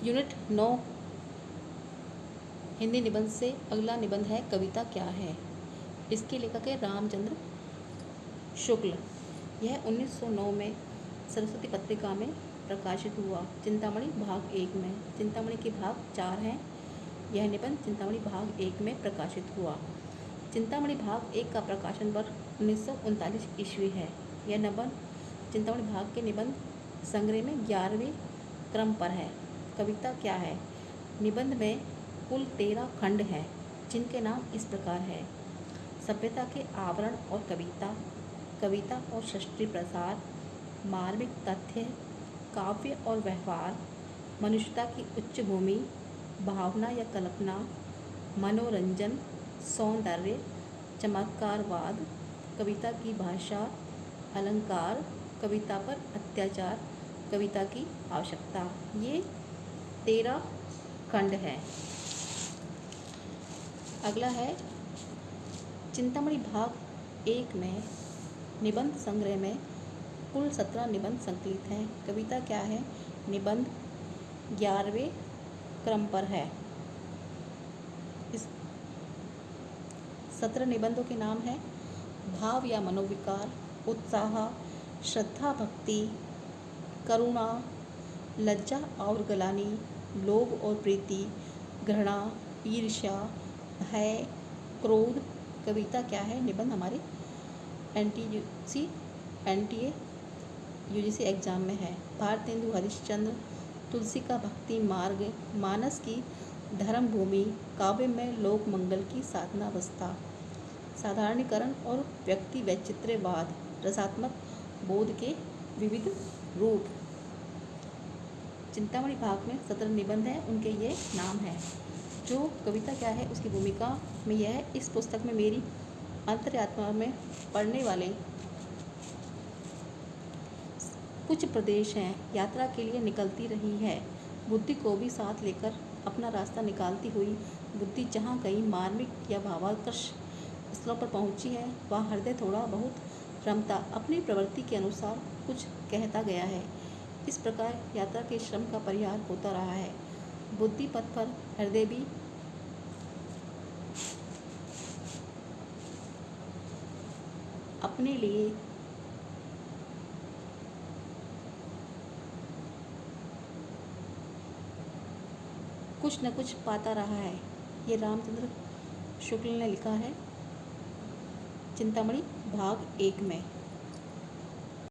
Unit 9 Hindi निबंध से अगला निबंध है कविता क्या है। इसके लेखक है रामचंद्र शुक्ल। यह 1909 में सरस्वती पत्रिका में प्रकाशित हुआ। चिंतामणि भाग 1 में। चिंतामणि के भाग 4 हैं। यह निबंध चिंतामणि भाग 1 में प्रकाशित हुआ। चिंतामणि भाग 1 का प्रकाशन वर्ष 1939 ईस्वी है। यह निबंध चिंतामणि भाग के निबंध संग्रह में 11वें क्रम पर है। कविता क्या है। निबंध में कुल 13 खंड हैं, जिनके नाम इस प्रकार है। सभ्यता के आवरण और कविता, कविता और सृष्टि प्रसार, मार्मिक तथ्य, काव्य और व्यवहार, मनुष्यता की उच्च भूमि, भावना या कल्पना, मनोरंजन, सौंदर्य, चमत्कारवाद, कविता की भाषा, अलंकार, कविता पर अत्याचार, कविता की आवश्यकता। ये 13 खंड हैं। अगला है चिंतामणि भाग 1 में निबंध संग्रह में कुल 17 निबंध संकलित हैं। कविता क्या है। निबंध 11वें क्रम पर है। इस 17 निबंधों के नाम हैं भाव या मनोविकार, उत्साह, श्रद्धा भक्ति, करुणा, लज्जा और गलानी, लोभ और प्रीति, घृणा, ईर्ष्या, भय, क्रोध। कविता क्या है। निबंध हमारे एनटीए यूजीसी एग्जाम में है। भारतेंदु हरिश्चंद्र, तुलसी का भक्ति मार्ग, मानस की धर्म भूमि, काव्य में लोक मंगल की साधनावस्था, साधारणीकरण और व्यक्ति वैचित्र्यवाद, रसात्मक बोध के विविध रूप। चिंतामणि भाग में 17 निबंध हैं, उनके ये नाम हैं। जो कविता क्या है उसकी भूमिका में यह है। इस पुस्तक में मेरी अंतरात्मा में पढ़ने वाले कुछ प्रदेश हैं, यात्रा के लिए निकलती रही है। बुद्धि को भी साथ लेकर अपना रास्ता निकालती हुई बुद्धि जहाँ कहीं मार्मिक या भावात्कर्ष स्थलों पर पहुँची है, वहाँ हृदय थोड़ा बहुत रमता अपनी प्रवृत्ति के अनुसार कुछ कहता गया है। इस प्रकार यात्रा के श्रम का परिहार होता रहा है। बुद्धि पथ पर हृदय भी अपने लिए कुछ न कुछ पाता रहा है। ये रामचंद्र शुक्ल ने लिखा है चिंतामणि भाग 1 में।